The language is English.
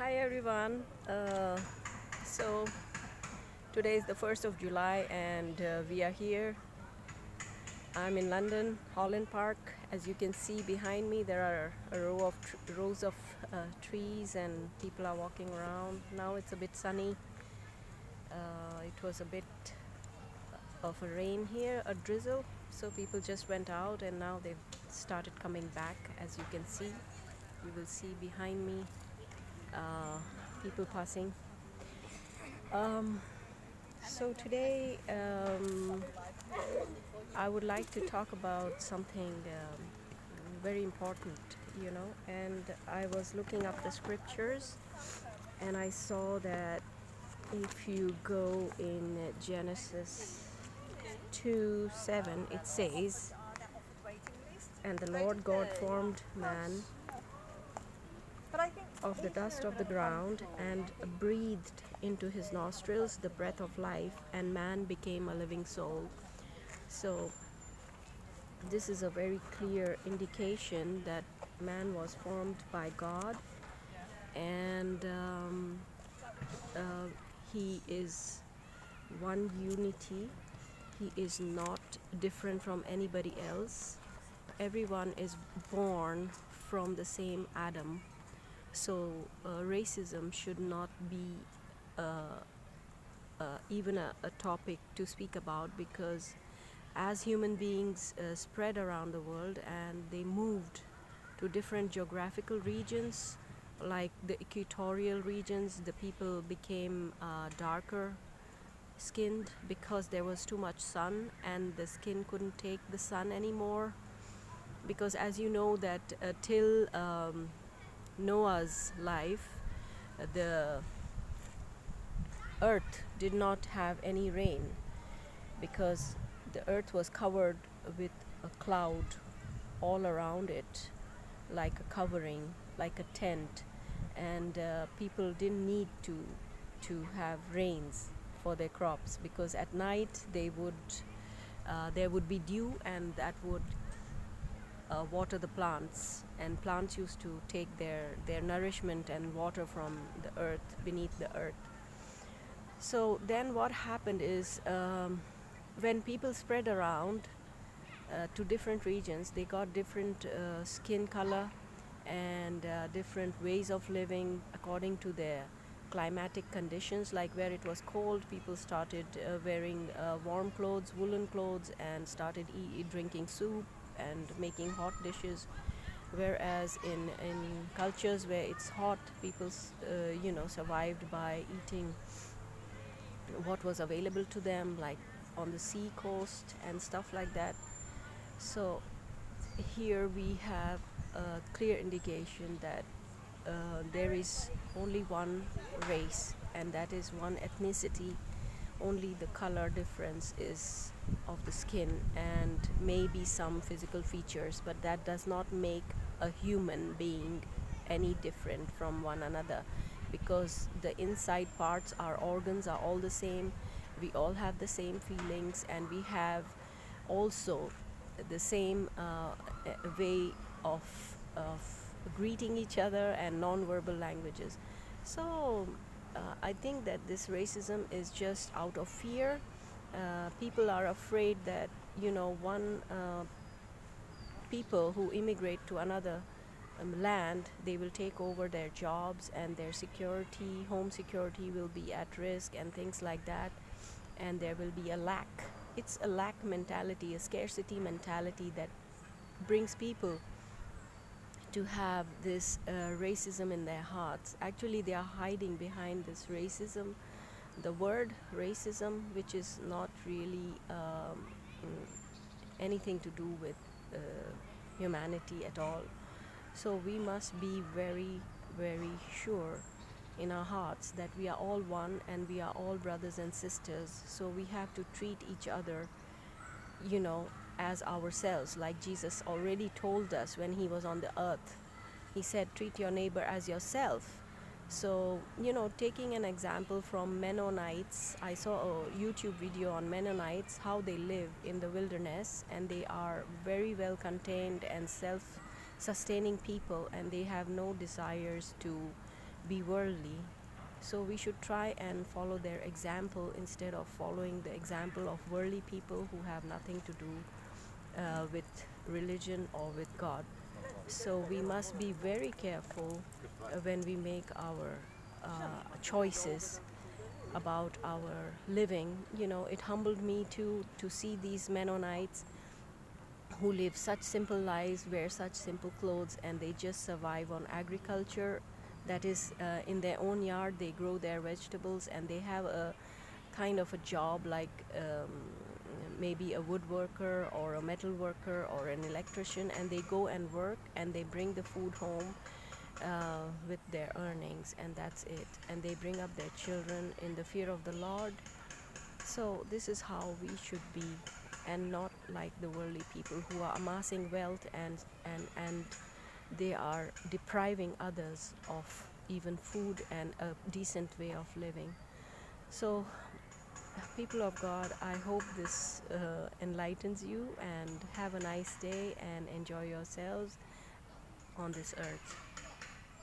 Hi everyone. So today is the 1st of July and we are here. I'm in London, Holland Park. As you can see behind me, there are rows of trees and people are walking around. Now it's a bit sunny. It was a bit of a rain here, a drizzle. So people just went out and now they've started coming back. As you can see, you will see behind me people passing. So today I would like to talk about something very important, and I was looking up the scriptures and I saw that if you go in Genesis 2:7, it says, "And the Lord God formed man of the dust of the ground and breathed into his nostrils the breath of life, and man became a living soul." So this is a very clear indication that man was formed by God, and he is one unity. He is not different from anybody else. Everyone is born from the same Adam. So racism should not be even a topic to speak about, because as human beings spread around the world and they moved to different geographical regions, like the equatorial regions, the people became darker skinned because there was too much sun and the skin couldn't take the sun anymore. Because as you know that till Noah's life, the earth did not have any rain because the earth was covered with a cloud all around it, like a covering, like a tent, and people didn't need to have rains for their crops, because at night there would be dew, and that would water the plants, and plants used to take their nourishment and water from the earth, beneath the earth. So then what happened is, when people spread around to different regions, they got different skin color and different ways of living according to their climatic conditions. Like where it was cold, people started wearing warm clothes, woolen clothes, and started drinking soup and making hot dishes. Whereas in cultures where it's hot, people survived by eating what was available to them, like on the sea coast and stuff like that. So here we have a clear indication that there is only one race, and that is one ethnicity. Only the color difference is of the skin and maybe some physical features, but that does not make a human being any different from one another, because the inside parts, our organs, are all the same. We all have the same feelings, and we have also the same way of greeting each other and non-verbal languages. So I think that this racism is just out of fear. People are afraid that one people who immigrate to another land, they will take over their jobs, and their security, home security, will be at risk and things like that, and there will be a lack. It's a lack mentality, a scarcity mentality, that brings people to have this racism in their hearts. Actually, they are hiding behind this racism, the word racism, which is not really anything to do with humanity at all. So we must be very, very sure in our hearts that we are all one and we are all brothers and sisters. So we have to treat each other, as ourselves, like Jesus already told us when he was on the earth. He said, treat your neighbor as yourself. So, taking an example from Mennonites, I saw a YouTube video on Mennonites, how they live in the wilderness, and they are very well contained and self-sustaining people, and they have no desires to be worldly. So we should try and follow their example instead of following the example of worldly people who have nothing to do with religion or with God. So we must be very careful when we make our choices about our living. You know, it humbled me to see these Mennonites who live such simple lives, wear such simple clothes, and they just survive on agriculture. That is, in their own yard, they grow their vegetables, and they have a kind of a job like maybe a woodworker or a metal worker or an electrician, and they go and work and they bring the food home with their earnings, and that's it. And they bring up their children in the fear of the Lord. So this is how we should be, and not like the worldly people who are amassing wealth and they are depriving others of even food and a decent way of living. So, people of God, I hope this enlightens you, and have a nice day and enjoy yourselves on this earth.